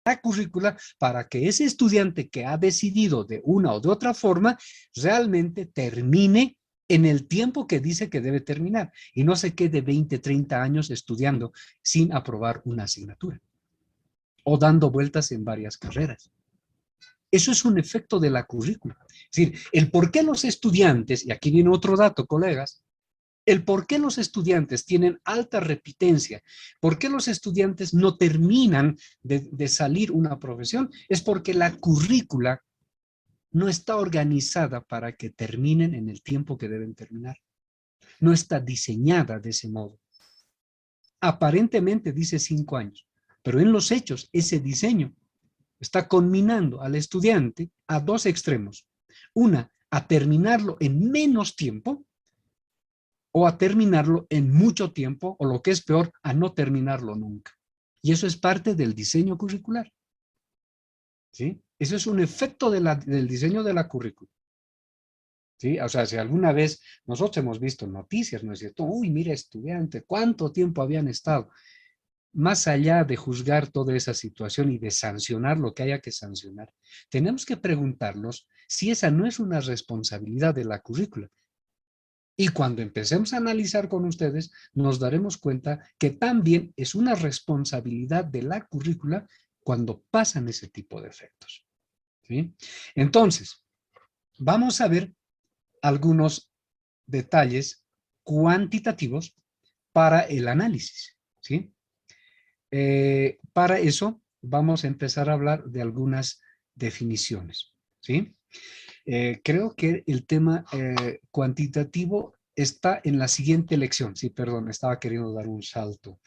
la currícula para que ese estudiante que ha decidido de una o de otra forma realmente termine en el tiempo que dice que debe terminar y no se quede 20, 30 años estudiando sin aprobar una asignatura o dando vueltas en varias carreras. Eso es un efecto de la currícula. Es decir, el por qué los estudiantes, y aquí viene otro dato, colegas, el por qué los estudiantes tienen alta repitencia, por qué los estudiantes no terminan de salir una profesión, es porque la currícula no está organizada para que terminen en el tiempo que deben terminar. No está diseñada de ese modo. Aparentemente dice 5 años, pero en los hechos ese diseño está conminando al estudiante a dos extremos. Una, a terminarlo en menos tiempo o a terminarlo en mucho tiempo, o lo que es peor, a no terminarlo nunca. Y eso es parte del diseño curricular. ¿Sí? Eso es un efecto del diseño de la currícula. ¿Sí? O sea, si alguna vez nosotros hemos visto noticias, ¿no es cierto? Uy, mira, estudiante, ¿cuánto tiempo habían estado? Más allá de juzgar toda esa situación y de sancionar lo que haya que sancionar, tenemos que preguntarnos si esa no es una responsabilidad de la currícula. Y cuando empecemos a analizar con ustedes, nos daremos cuenta que también es una responsabilidad de la currícula cuando pasan ese tipo de efectos. ¿Sí? Entonces, vamos a ver algunos detalles cuantitativos para el análisis. ¿Sí? Para eso, vamos a empezar a hablar de algunas definiciones. ¿Sí? Creo que el tema cuantitativo está en la siguiente lección. Sí, perdón, estaba queriendo dar un salto.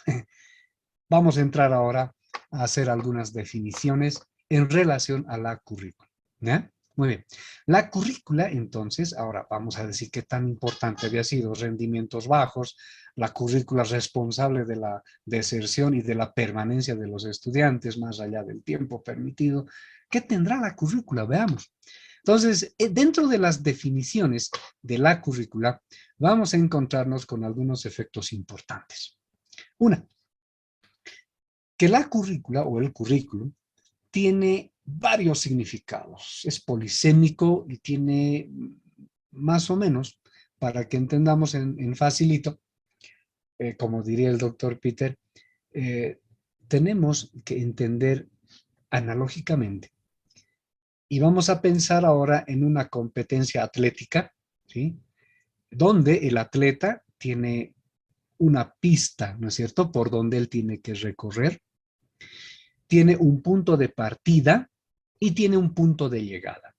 Vamos a entrar ahora a hacer algunas definiciones en relación a la currícula. ¿Ya? Muy bien. La currícula, entonces, ahora vamos a decir qué tan importante había sido rendimientos bajos, la currícula responsable de la deserción y de la permanencia de los estudiantes más allá del tiempo permitido. ¿Qué tendrá la currícula? Veamos. Entonces, dentro de las definiciones de la currícula, vamos a encontrarnos con algunos efectos importantes. Una, que la currícula o el currículum tiene varios significados. Es polisémico y tiene más o menos, para que entendamos en facilito, como diría el doctor Peter, tenemos que entender analógicamente. Y vamos a pensar ahora en una competencia atlética, ¿sí? Donde el atleta tiene una pista, ¿no es cierto?, por donde él tiene que recorrer, tiene un punto de partida y tiene un punto de llegada.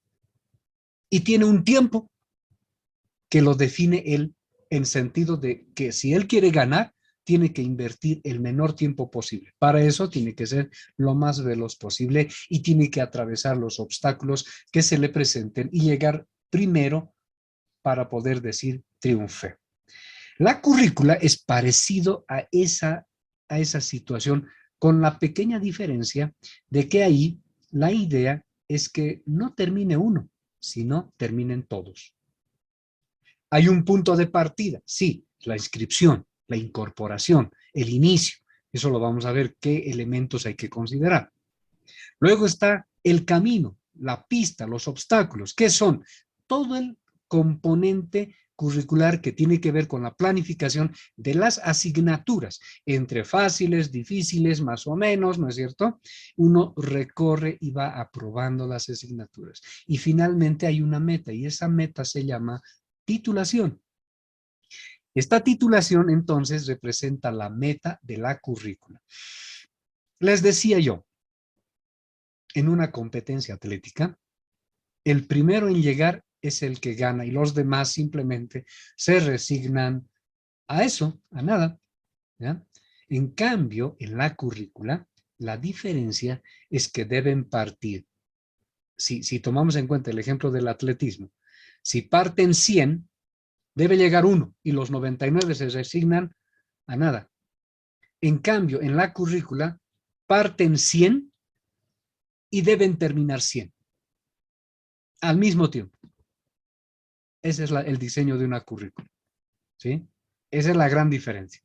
Y tiene un tiempo que lo define él en sentido de que si él quiere ganar, tiene que invertir el menor tiempo posible. Para eso tiene que ser lo más veloz posible y tiene que atravesar los obstáculos que se le presenten y llegar primero para poder decir triunfé. La currícula es parecido a esa situación, con la pequeña diferencia de que ahí la idea es que no termine uno, sino terminen todos. Hay un punto de partida, sí, la inscripción, la incorporación, el inicio. Eso lo vamos a ver qué elementos hay que considerar. Luego está el camino, la pista, los obstáculos, que son todo el componente curricular que tiene que ver con la planificación de las asignaturas, entre fáciles, difíciles, más o menos, ¿no es cierto? Uno recorre y va aprobando las asignaturas. Y finalmente hay una meta, y esa meta se llama titulación. Esta titulación, entonces, representa la meta de la currícula. Les decía yo, en una competencia atlética, el primero en llegar es el que gana y los demás simplemente se resignan a eso, a nada. ¿Ya? En cambio, en la currícula, la diferencia es que deben partir. Si tomamos en cuenta el ejemplo del atletismo, si parten 100, debe llegar uno y los 99 se resignan a nada. En cambio, en la currícula, parten 100 y deben terminar 100 al mismo tiempo. Ese es el diseño de una currícula, ¿sí? Esa es la gran diferencia.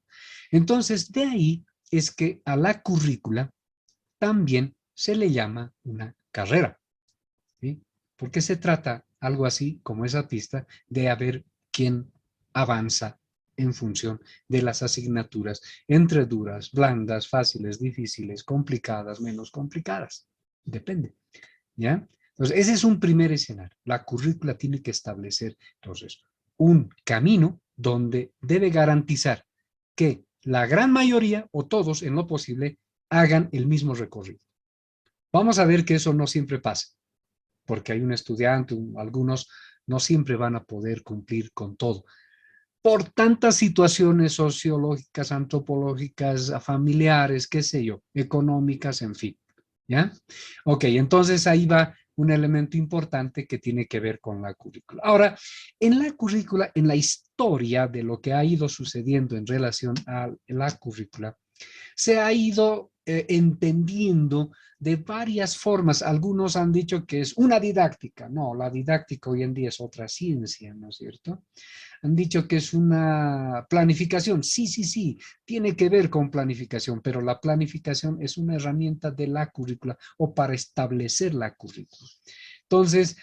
Entonces, de ahí es que a la currícula también se le llama una carrera, ¿sí? Porque se trata algo así como esa pista de a ver quién avanza en función de las asignaturas entre duras, blandas, fáciles, difíciles, complicadas, menos complicadas. Depende, ¿ya? Entonces, ese es un primer escenario. La currícula tiene que establecer, entonces, un camino donde debe garantizar que la gran mayoría o todos, en lo posible, hagan el mismo recorrido. Vamos a ver que eso no siempre pasa, porque hay un estudiante, algunos no siempre van a poder cumplir con todo por tantas situaciones sociológicas, antropológicas, familiares, qué sé yo, económicas, en fin. ¿Ya? Ok, entonces ahí va un elemento importante que tiene que ver con la currícula. Ahora, en la currícula, en la historia de lo que ha ido sucediendo en relación a la currícula, se ha ido entendiendo de varias formas. Algunos han dicho que es una didáctica. No, la didáctica hoy en día es otra ciencia, ¿no es cierto? Han dicho que es una planificación. Sí, sí, sí, tiene que ver con planificación, pero la planificación es una herramienta de la currícula o para establecer la currícula. Entonces,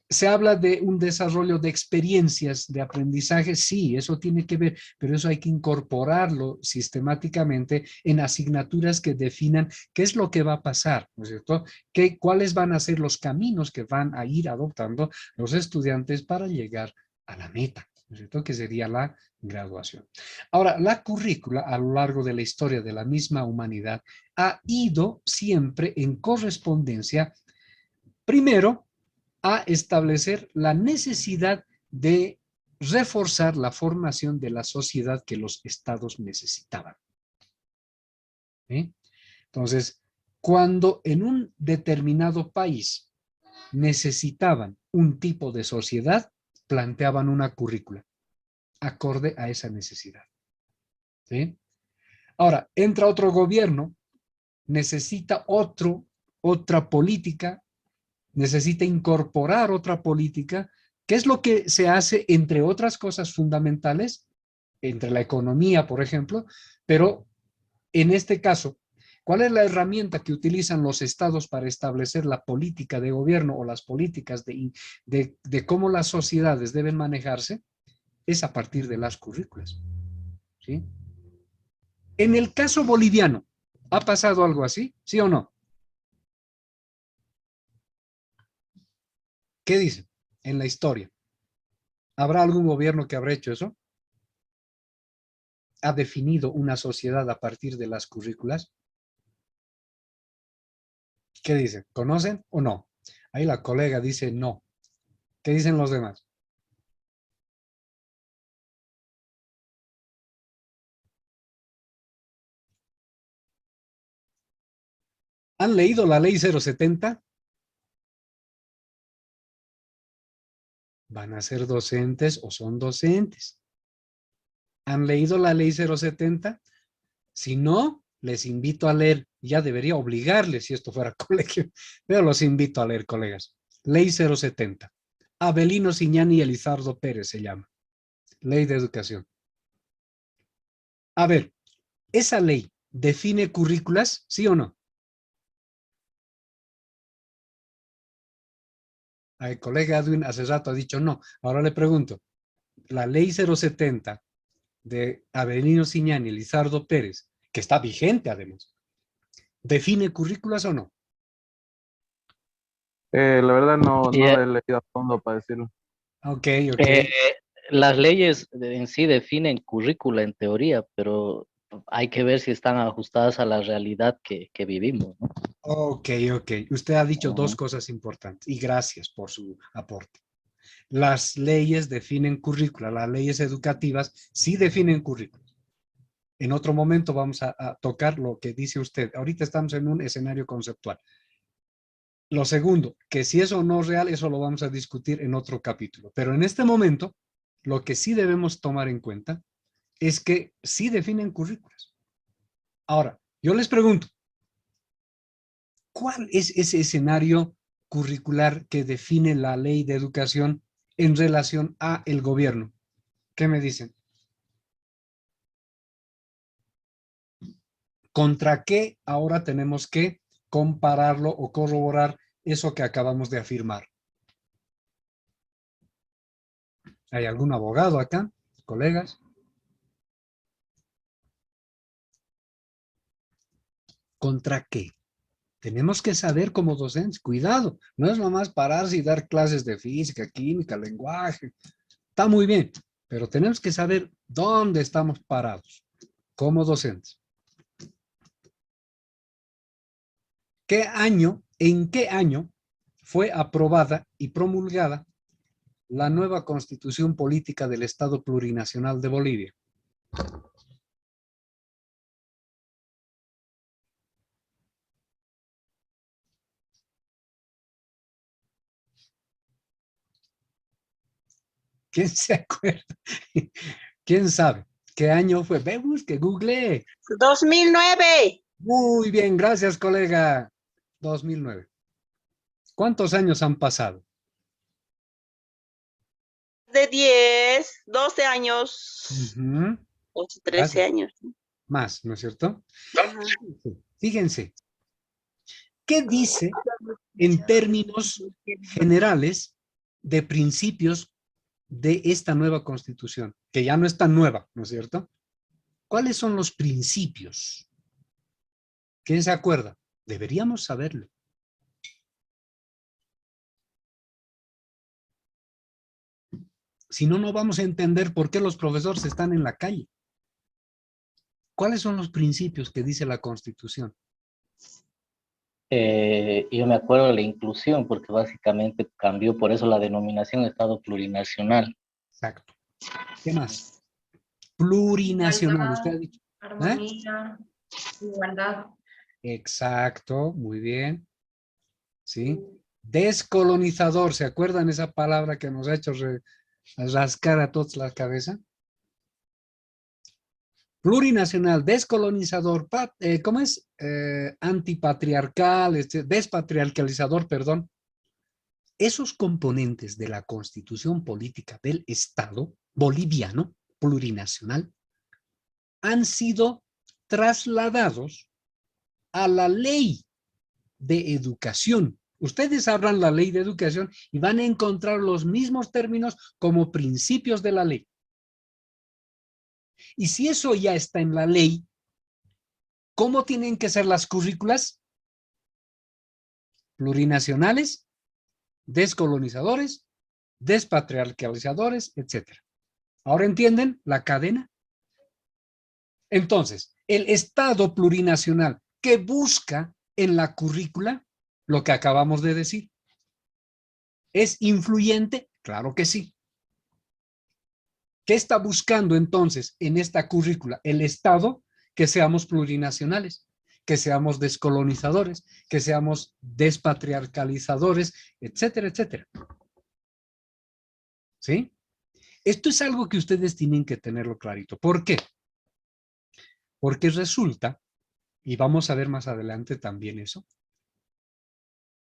se habla de un desarrollo de experiencias de aprendizaje, sí, eso tiene que ver, pero eso hay que incorporarlo sistemáticamente en asignaturas que definan qué es lo que va a pasar, ¿no es cierto? ¿Cuáles van a ser los caminos que van a ir adoptando los estudiantes para llegar a la meta, ¿no es cierto? Que sería la graduación. Ahora, la currícula a lo largo de la historia de la misma humanidad ha ido siempre en correspondencia, primero, a establecer la necesidad de reforzar la formación de la sociedad que los estados necesitaban. ¿Sí? Entonces, cuando en un determinado país necesitaban un tipo de sociedad, planteaban una currícula acorde a esa necesidad. ¿Sí? Ahora, entra otro gobierno, necesita otra política, necesita incorporar otra política. ¿Qué es lo que se hace, entre otras cosas fundamentales, entre la economía, por ejemplo? Pero en este caso, ¿cuál es la herramienta que utilizan los estados para establecer la política de gobierno o las políticas de cómo las sociedades deben manejarse? Es a partir de las currículas. ¿Sí? En el caso boliviano, ¿ha pasado algo así? ¿Sí o no? ¿Qué dicen en la historia? ¿Habrá algún gobierno que habrá hecho eso? ¿Ha definido una sociedad a partir de las currículas? ¿Qué dicen? ¿Conocen o no? Ahí la colega dice no. ¿Qué dicen los demás? ¿Han leído la ley 070? ¿Van a ser docentes o son docentes? ¿Han leído la ley 070? Si no, les invito a leer. Ya debería obligarles si esto fuera colegio, pero los invito a leer, colegas. Ley 070. Avelino Siñani y Elizardo Pérez se llama. Ley de Educación. A ver, ¿esa ley define currículas, sí o no? El colega Edwin hace rato ha dicho no. Ahora le pregunto, la ley 070 de Avelino Siñani y Lizardo Pérez, que está vigente además, ¿define currículas o no? La verdad no Y, la he leído a fondo para decirlo. Ok, ok. eh, las leyes en sí definen currícula en teoría, pero hay que ver si están ajustadas a la realidad que vivimos, ¿no? Ok, ok. Usted ha dicho dos Ujú. cosas importantes y gracias por su aporte. Las leyes definen currícula, las leyes educativas sí definen currícula. En otro momento vamos a tocar lo que dice usted. Ahorita estamos en un escenario conceptual. Lo segundo, que si eso no es real, eso lo vamos a discutir en otro capítulo. Pero en este momento, lo que sí debemos tomar en cuenta es que sí definen currículas. Ahora, yo les pregunto, ¿cuál es ese escenario curricular que define la ley de educación en relación a el gobierno? ¿Qué me dicen? ¿Contra qué ahora tenemos que compararlo o corroborar eso que acabamos de afirmar? ¿Hay algún abogado acá, colegas? ¿Contra qué? Tenemos que saber como docentes, cuidado, no es nomás pararse y dar clases de física, química, lenguaje. Está muy bien, pero tenemos que saber dónde estamos parados como docentes. ¿En qué año fue aprobada y promulgada la nueva Constitución Política del Estado Plurinacional de Bolivia? ¿Quién se acuerda? ¿Quién sabe? ¿Qué año fue? Ve, busque, google. 2009. Muy bien, gracias, colega. 2009. ¿Cuántos años han pasado? De 10, 12 años, Ujú, 12, 13 gracias. años. Más, ¿no es cierto? Ajá. Fíjense, ¿qué dice en términos generales de principios de esta nueva Constitución? Que ya no es tan nueva, ¿no es cierto? ¿Cuáles son los principios? ¿Quién se acuerda? Deberíamos saberlo. Si no, no vamos a entender por qué los profesores están en la calle. ¿Cuáles son los principios que dice la Constitución? Yo me acuerdo de la inclusión, porque básicamente cambió por eso la denominación Estado plurinacional. Exacto. ¿Qué más? Plurinacional, usted ha dicho. Armonía, igualdad. Exacto, muy bien. ¿Sí? Descolonizador, ¿se acuerdan esa palabra que nos ha hecho rascar a todos la cabeza? Plurinacional, descolonizador, ¿cómo es? Antipatriarcal, despatriarcalizador, perdón. Esos componentes de la Constitución Política del Estado boliviano, plurinacional, han sido trasladados a la ley de educación. Ustedes abran la ley de educación y van a encontrar los mismos términos como principios de la ley. Y si eso ya está en la ley, ¿cómo tienen que ser las currículas? Plurinacionales, descolonizadores, despatriarcalizadores, etc. ¿Ahora entienden la cadena? Entonces, el Estado plurinacional que busca en la currícula lo que acabamos de decir. ¿Es influyente? Claro que sí. ¿Qué está buscando entonces en esta currícula? El Estado, que seamos plurinacionales, que seamos descolonizadores, que seamos despatriarcalizadores, etcétera, etcétera. ¿Sí? Esto es algo que ustedes tienen que tenerlo clarito. ¿Por qué? Porque resulta, y vamos a ver más adelante también eso,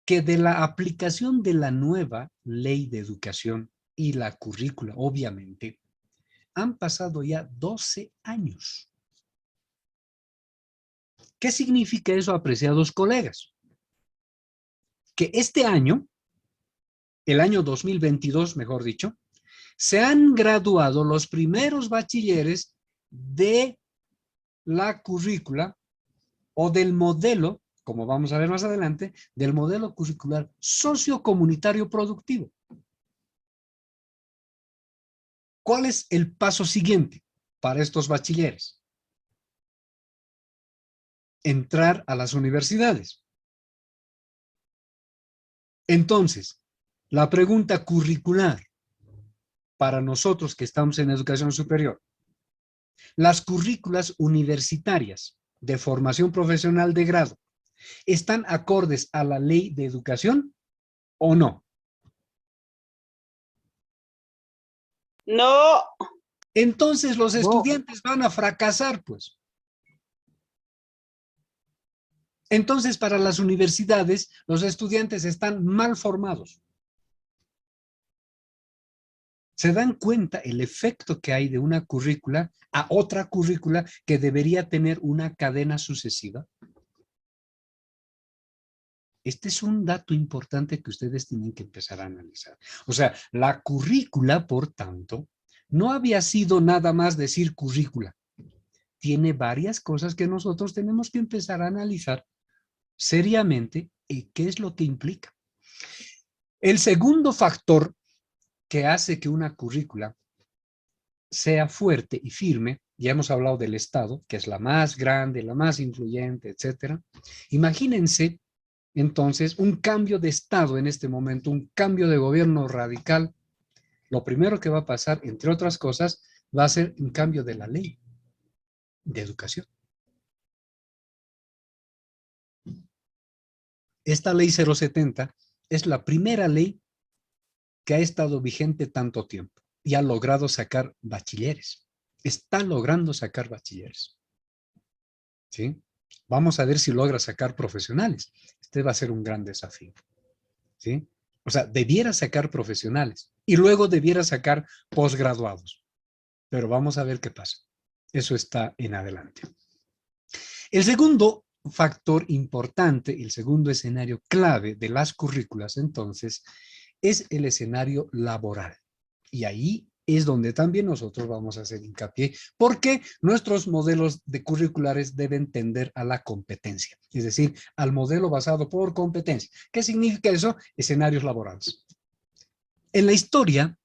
que de la aplicación de la nueva ley de educación y la currícula, obviamente, han pasado ya 12 años. ¿Qué significa eso, apreciados colegas? Que este año, el año 2022, mejor dicho, se han graduado los primeros bachilleres de la currícula o del modelo, como vamos a ver más adelante, del modelo curricular sociocomunitario productivo. ¿Cuál es el paso siguiente para estos bachilleres? Entrar a las universidades. Entonces, la pregunta curricular para nosotros que estamos en educación superior, las currículas universitarias de formación profesional de grado, ¿están acordes a la ley de educación o no? No. Entonces los No. estudiantes van a fracasar, pues. Entonces, para las universidades, los estudiantes están mal formados. ¿Se dan cuenta el efecto que hay de una currícula a otra currícula que debería tener una cadena sucesiva? Este es un dato importante que ustedes tienen que empezar a analizar. O sea, la currícula, por tanto, no había sido nada más decir currícula. Tiene varias cosas que nosotros tenemos que empezar a analizar seriamente y qué es lo que implica. El segundo factor que hace que una currícula sea fuerte y firme, ya hemos hablado del Estado, que es la más grande, la más influyente, etcétera. Imagínense entonces un cambio de Estado en este momento, un cambio de gobierno radical. Lo primero que va a pasar, entre otras cosas, va a ser un cambio de la ley de educación. Esta ley 070 es la primera ley que ha estado vigente tanto tiempo y ha logrado sacar bachilleres. Está logrando sacar bachilleres. ¿Sí? Vamos a ver si logra sacar profesionales. Este va a ser un gran desafío. ¿Sí? O sea, debiera sacar profesionales y luego debiera sacar posgraduados. Pero vamos a ver qué pasa. Eso está en adelante. El segundo factor importante, el segundo escenario clave de las currículas, entonces, es el escenario laboral. Y ahí es donde también nosotros vamos a hacer hincapié, porque nuestros modelos de curriculares deben tender a la competencia, es decir, al modelo basado por competencia. ¿Qué significa eso? Escenarios laborales. En la historia,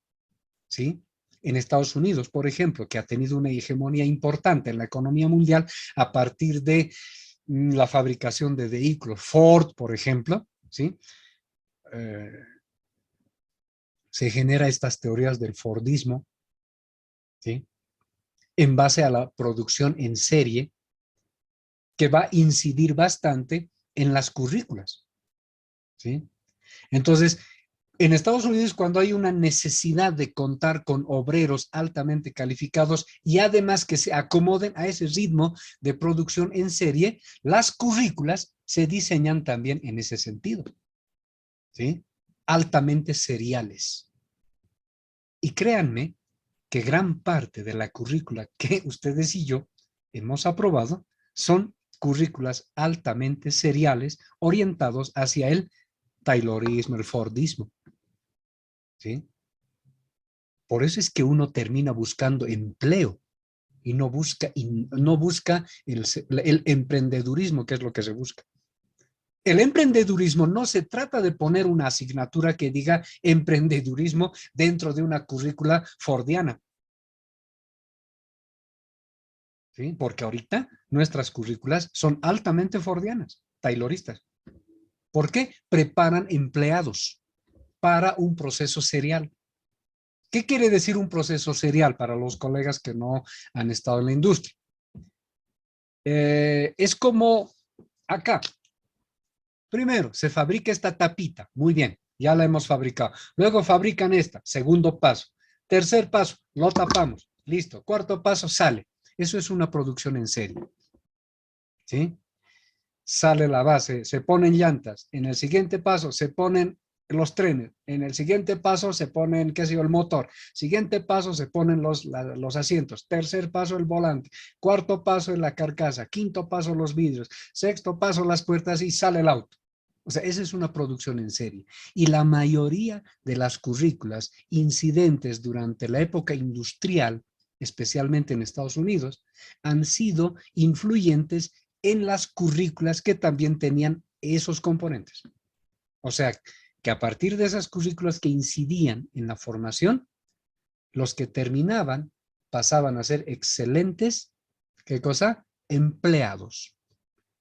¿sí? En Estados Unidos, por ejemplo, que ha tenido una hegemonía importante en la economía mundial a partir de la fabricación de vehículos, Ford, por ejemplo, ¿sí? Se genera estas teorías del Fordismo, ¿sí? En base a la producción en serie, que va a incidir bastante en las currículas, ¿sí? Entonces, en Estados Unidos, cuando hay una necesidad de contar con obreros altamente calificados y además que se acomoden a ese ritmo de producción en serie, las currículas se diseñan también en ese sentido, ¿sí? Altamente seriales. Y créanme que gran parte de la currícula que ustedes y yo hemos aprobado son currículas altamente seriales orientados hacia el Taylorismo, el Fordismo. ¿Sí? Por eso es que uno termina buscando empleo y no busca el emprendedurismo, que es lo que se busca. El emprendedurismo no se trata de poner una asignatura que diga emprendedurismo dentro de una currícula fordiana. ¿Sí? Porque ahorita nuestras currículas son altamente fordianas, tayloristas. ¿Por qué? Preparan empleados para un proceso serial. ¿Qué quiere decir un proceso serial para los colegas que no han estado en la industria? Es como acá. Primero, se fabrica esta tapita. Muy bien, ya la hemos fabricado. Luego fabrican esta. Segundo paso. Tercer paso, lo tapamos. Listo. Cuarto paso, sale. Eso es una producción en serie. ¿Sí? Sale la base, se ponen llantas. En el siguiente paso se ponen los trenes. En el siguiente paso se ponen, qué sé yo, el motor. Siguiente paso se ponen los asientos. Tercer paso el volante. Cuarto paso la carcasa. Quinto paso los vidrios. Sexto paso las puertas y sale el auto. O sea, esa es una producción en serie. Y la mayoría de las currículas incidentes durante la época industrial, especialmente en Estados Unidos, han sido influyentes en las currículas que también tenían esos componentes. O sea, que a partir de esas currículas que incidían en la formación, los que terminaban pasaban a ser excelentes, ¿qué cosa? Empleados.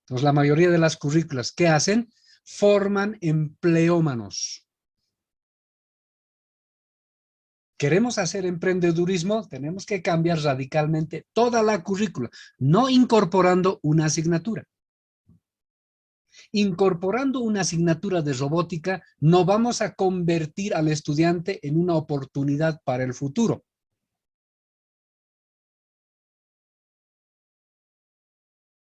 Entonces, la mayoría de las currículas, ¿qué hacen? Forman empleómanos. ¿Queremos hacer emprendedurismo? Tenemos que cambiar radicalmente toda la currícula, no incorporando una asignatura. Incorporando una asignatura de robótica, no vamos a convertir al estudiante en una oportunidad para el futuro.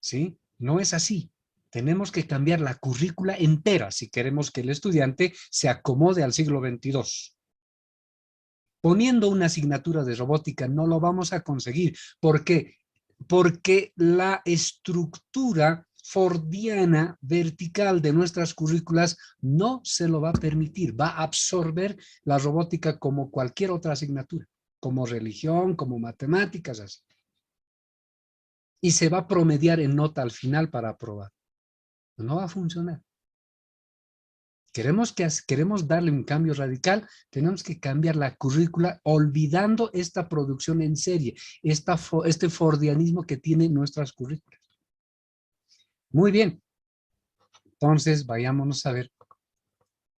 ¿Sí? No es así. Tenemos que cambiar la currícula entera si queremos que el estudiante se acomode al siglo XXII. Poniendo una asignatura de robótica no lo vamos a conseguir. ¿Por qué? Porque la estructura fordiana vertical de nuestras currículas no se lo va a permitir. Va a absorber la robótica como cualquier otra asignatura, como religión, como matemáticas, así. Y se va a promediar en nota al final para aprobar. No va a funcionar. Queremos darle un cambio radical, tenemos que cambiar la currícula olvidando esta producción en serie, este fordianismo que tienen nuestras currículas. Muy bien. Entonces, vayámonos a ver